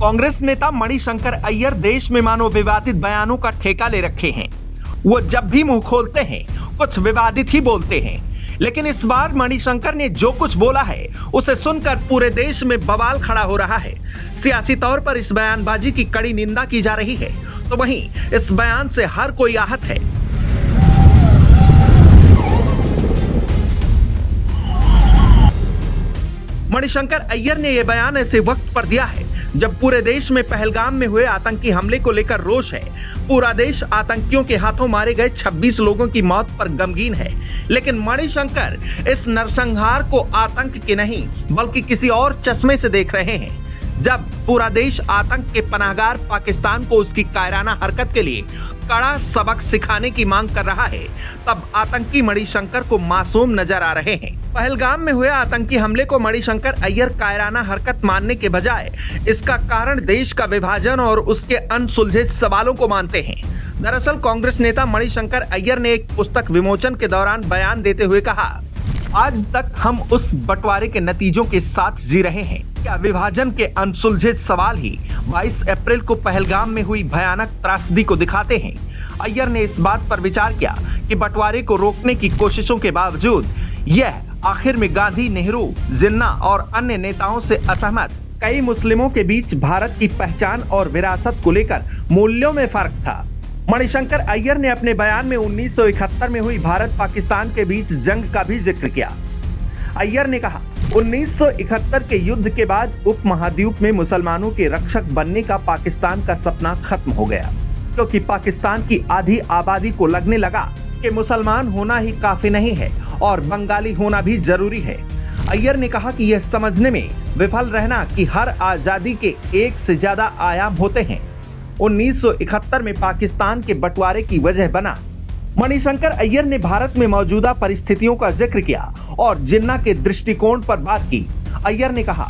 कांग्रेस नेता मणिशंकर अय्यर देश में मानो विवादित बयानों का ठेका ले रखे हैं। वो जब भी मुंह खोलते हैं कुछ विवादित ही बोलते हैं, लेकिन इस बार मणिशंकर ने जो कुछ बोला है उसे सुनकर पूरे देश में बवाल खड़ा हो रहा है। सियासी तौर पर इस बयानबाजी की कड़ी निंदा की जा रही है, तो वहीं इस बयान से हर कोई आहत है। मणिशंकर अय्यर ने यह बयान ऐसे वक्त पर दिया है जब पूरे देश में पहलगाम में हुए आतंकी हमले को लेकर रोष है। पूरा देश आतंकियों के हाथों मारे गए 26 लोगों की मौत पर गमगीन है, लेकिन मणिशंकर इस नरसंहार को आतंक के नहीं बल्कि किसी और चश्मे से देख रहे हैं। जब पूरा देश आतंक के पनाहगार पाकिस्तान को उसकी कायराना हरकत के लिए कड़ा सबक सिखाने की मांग कर रहा है, तब आतंकी मणिशंकर को मासूम नजर आ रहे हैं। पहलगाम में हुए आतंकी हमले को मणिशंकर अय्यर कायराना हरकत मानने के बजाय इसका कारण देश का विभाजन और उसके अनसुलझे सवालों को मानते हैं। दरअसल कांग्रेस नेता मणिशंकर अय्यर ने एक पुस्तक विमोचन के दौरान बयान देते हुए कहा, आज तक हम उस बंटवारे के नतीजों के साथ जी रहे हैं। क्या विभाजन के अनसुलझे सवाल ही 22 अप्रैल को पहलगाम में हुई भयानक त्रासदी को दिखाते हैं? अय्यर ने इस बात पर विचार किया कि बंटवारे को रोकने की कोशिशों के बावजूद यह आखिर में गांधी, नेहरू, जिन्ना और अन्य नेताओं से असहमत कई मुस्लिमों के बीच भारत की पहचान और विरासत को लेकर मूल्यों में फर्क था। मणिशंकर अय्यर ने अपने बयान में 1971 में हुई भारत पाकिस्तान के बीच जंग का भी जिक्र किया। अय्यर ने कहा, 1971 के युद्ध के बाद उपमहाद्वीप में मुसलमानों के रक्षक बनने का पाकिस्तान का सपना खत्म हो गया, क्योंकि पाकिस्तान की आधी आबादी को लगने लगा कि मुसलमान होना ही काफी नहीं है और बंगाली होना भी जरूरी है। अय्यर ने कहा कि यह समझने में विफल रहना कि हर आजादी के एक से ज्यादा आयाम होते हैं 1971 में पाकिस्तान के बंटवारे की वजह बना। मणिशंकर अय्यर ने भारत में मौजूदा परिस्थितियों का जिक्र किया और जिन्ना के दृष्टिकोण पर बात की। अय्यर ने कहा,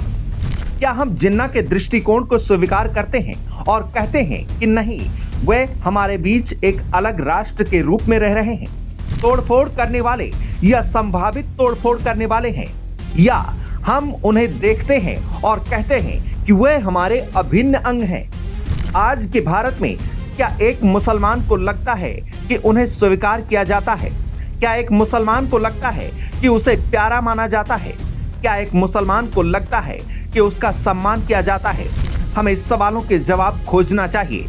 क्या हम जिन्ना के दृष्टिकोण को स्वीकार करते हैं और कहते हैं कि नहीं, वे हमारे बीच एक अलग राष्ट्र के रूप में रह रहे हैं, तोड़फोड़ करने वाले या संभावित तोड़फोड़ करने वाले हैं, या हम उन्हें देखते हैं और कहते हैं कि वे हमारे अभिन्न अंग हैं? आज के भारत में क्या एक मुसलमान को लगता है कि उन्हें स्वीकार किया जाता है? क्या एक मुसलमान को लगता है कि उसे प्यारा माना जाता है? क्या एक मुसलमान को लगता है कि उसका सम्मान किया जाता है? हमें इस सवालों के जवाब खोजना चाहिए।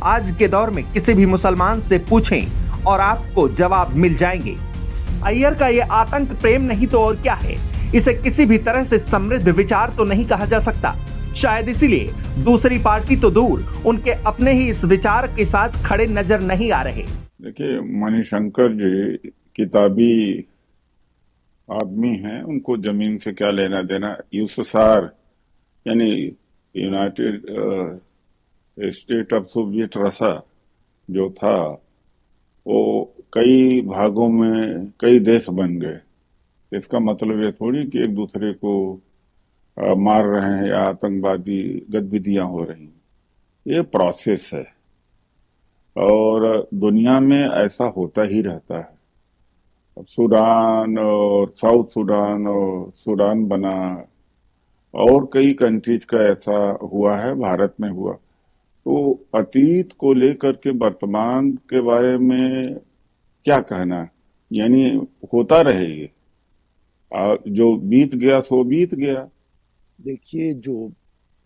आज के दौर में किसी भी मुसलमान से पूछें और आपको जवाब मिल जाएंगे। अय्यर का ये आतंक प्रेम नहीं तो और क्या है? इसे किसी भी तरह से समृद्ध विचार तो नहीं कहा जा सकता। शायद इसीलिए दूसरी पार्टी तो दूर, उनके अपने ही इस विचार के साथ खड़े नजर नहीं आ रहे। देखिए, मणिशंकर जी किताबी आदमी हैं, उनको जमीन से क्या लेना देना। यूएसएसआर यानी यूनाइटेड स्टेट ऑफ सोवियत रसा जो था, वो कई भागों में कई देश बन गए। इसका मतलब ये थोड़ी कि एक दूसरे को मार रहे हैं या आतंकवादी गतिविधियां हो रही हैं। ये प्रोसेस है और दुनिया में ऐसा होता ही रहता है। अब सूडान और साउथ सूडान और सूडान बना और कई कंट्रीज का ऐसा हुआ है, भारत में हुआ। तो अतीत को लेकर के वर्तमान के बारे में क्या कहना, यानी होता रहेगी। जो बीत गया सो बीत गया। देखिए, जो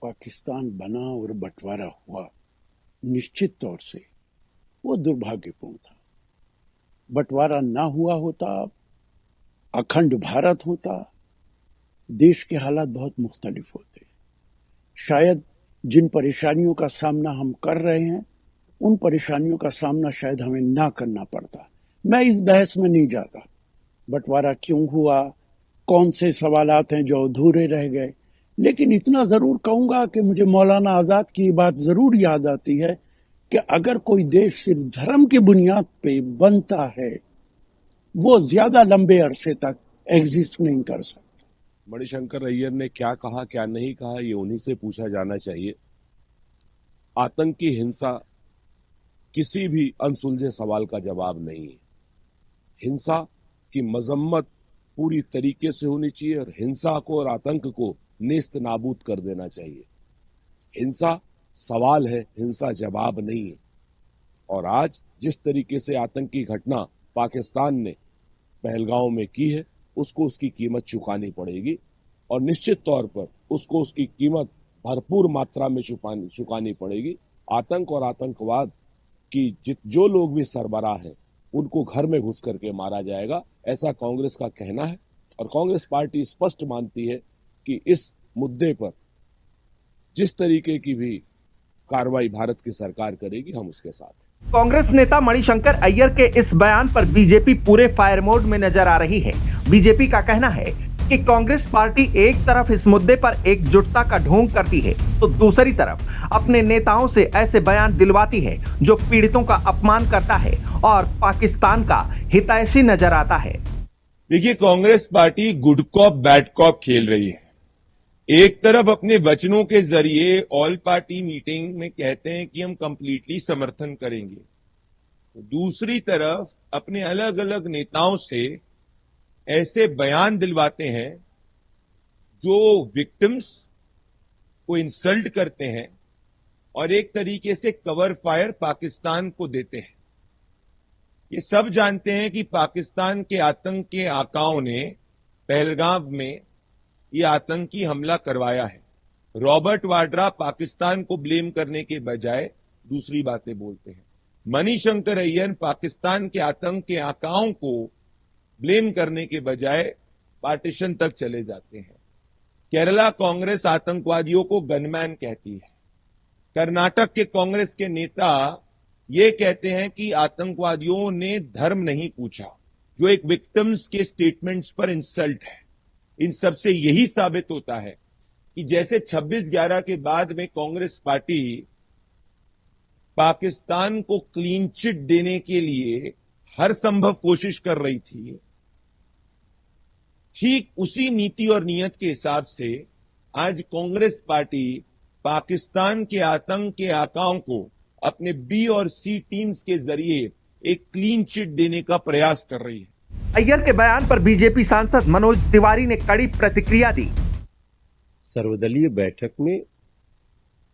पाकिस्तान बना और बंटवारा हुआ, निश्चित तौर से वो दुर्भाग्यपूर्ण था। बंटवारा ना हुआ होता, अखंड भारत होता, देश के हालात बहुत मुख्तलिफ होते। शायद जिन परेशानियों का सामना हम कर रहे हैं, उन परेशानियों का सामना शायद हमें ना करना पड़ता। मैं इस बहस में नहीं जाता, बंटवारा क्यों हुआ, कौन से सवालात हैं जो अधूरे रह गए, लेकिन इतना जरूर कहूंगा कि मुझे मौलाना आजाद की बात जरूर याद आती है कि अगर कोई देश सिर्फ धर्म की बुनियाद पे बनता है, वो ज्यादा लंबे अरसे तक एग्जिस्ट नहीं कर सकता। मणिशंकर अय्यर ने क्या कहा क्या नहीं कहा, ये उन्हीं से पूछा जाना चाहिए। आतंकी हिंसा किसी भी अनसुलझे सवाल का जवाब नहीं है। हिंसा की मजम्मत पूरी तरीके से होनी चाहिए और हिंसा को और आतंक को नेस्त नाबूद कर देना चाहिए। हिंसा सवाल है, हिंसा जवाब नहीं है। और आज जिस तरीके से आतंकी घटना पाकिस्तान ने पहलगांव में की है, उसको उसकी कीमत चुकानी पड़ेगी और निश्चित तौर पर उसको उसकी कीमत भरपूर मात्रा में चुकानी पड़ेगी। आतंक और आतंकवाद की जो लोग भी सरबराह हैं, उनको घर में घुस करके मारा जाएगा, ऐसा कांग्रेस का कहना है। और कांग्रेस पार्टी स्पष्ट मानती है कि इस मुद्दे पर जिस तरीके की भी कार्रवाई भारत की सरकार करेगी, हम उसके साथ हैं। कांग्रेस नेता मणिशंकर अय्यर के इस बयान पर बीजेपी पूरे फायर मोड में नजर आ रही है। बीजेपी का कहना है कि कांग्रेस पार्टी एक तरफ इस मुद्दे पर एकजुटता का ढोंग करती है, तो दूसरी तरफ अपने नेताओं से ऐसे बयान दिलवाती है जो पीड़ितों का अपमान करता है और पाकिस्तान का हितैषी नजर आता है। देखिए, Congress party good cop bad cop खेल रही है। एक तरफ अपने वचनों के जरिए ऑल पार्टी मीटिंग में कहते हैं कि हम कंप्लीटली समर्थन करेंगे, दूसरी तरफ अपने अलग अलग नेताओं से ऐसे बयान दिलवाते हैं जो विक्टिम्स को इंसल्ट करते हैं और एक तरीके से कवर फायर पाकिस्तान को देते हैं। ये सब जानते हैं कि पाकिस्तान के आतंक के आकाओं ने पहलगाम में ये आतंकी हमला करवाया है। रॉबर्ट वाड्रा पाकिस्तान को ब्लेम करने के बजाय दूसरी बातें बोलते हैं। मणिशंकर अय्यर पाकिस्तान के आतंक के आकाओं को ब्लेम करने के बजाय पार्टीशन तक चले जाते हैं। केरला कांग्रेस आतंकवादियों को गनमैन कहती है। कर्नाटक के कांग्रेस के नेता ये कहते हैं कि आतंकवादियों ने धर्म नहीं पूछा, जो एक विक्टिम्स के स्टेटमेंट्स पर इंसल्ट है। इन सब से यही साबित होता है कि जैसे 26/11 के बाद में कांग्रेस पार्टी पाकिस्तान को क्लीन चिट देने के लिए हर संभव कोशिश कर रही थी, ठीक उसी नीति और नियत के हिसाब से आज कांग्रेस पार्टी पाकिस्तान के आतंक के आकाओं को अपने बी और सी टीम्स के जरिए एक क्लीन चिट देने का प्रयास कर रही है। अय्यर के बयान पर बीजेपी सांसद मनोज तिवारी ने कड़ी प्रतिक्रिया दी। सर्वदलीय बैठक में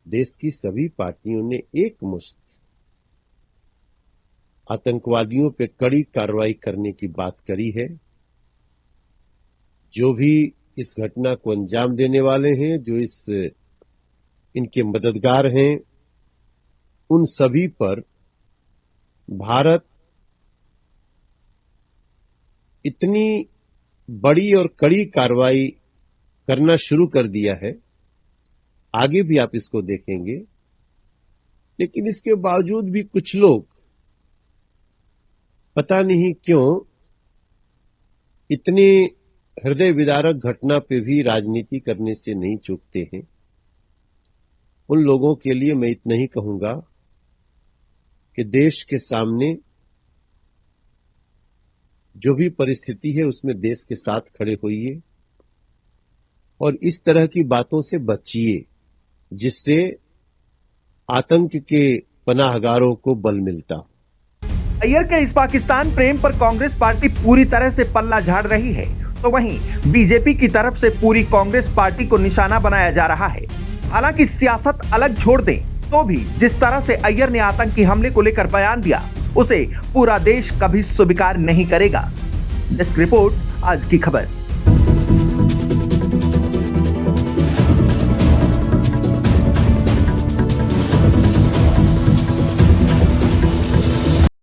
देश की सभी पार्टियों ने एक मुश्त आतंकवादियों पे कड़ी कार्रवाई करने की बात करी है। जो भी इस घटना को अंजाम देने वाले हैं, जो इनके मददगार हैं, उन सभी पर भारत इतनी बड़ी और कड़ी कार्रवाई करना शुरू कर दिया है। आगे भी आप इसको देखेंगे, लेकिन इसके बावजूद भी कुछ लोग पता नहीं क्यों इतने हृदय विदारक घटना पे भी राजनीति करने से नहीं चूकते हैं। उन लोगों के लिए मैं इतना ही कहूंगा कि देश के सामने जो भी परिस्थिति है उसमें देश के साथ खड़े होइए और इस तरह की बातों से बचिए जिससे आतंक के पनाहगारों को बल मिलता। अय्यर के इस पाकिस्तान प्रेम पर कांग्रेस पार्टी पूरी तरह से पल्ला झाड़ रही है, तो वहीं बीजेपी की तरफ से पूरी कांग्रेस पार्टी को निशाना बनाया जा रहा है। हालांकि सियासत अलग छोड़ दें तो भी जिस तरह से अय्यर ने आतंकी हमले को लेकर बयान दिया, उसे पूरा देश कभी स्वीकार नहीं करेगा। डेस्क रिपोर्ट, आज की खबर।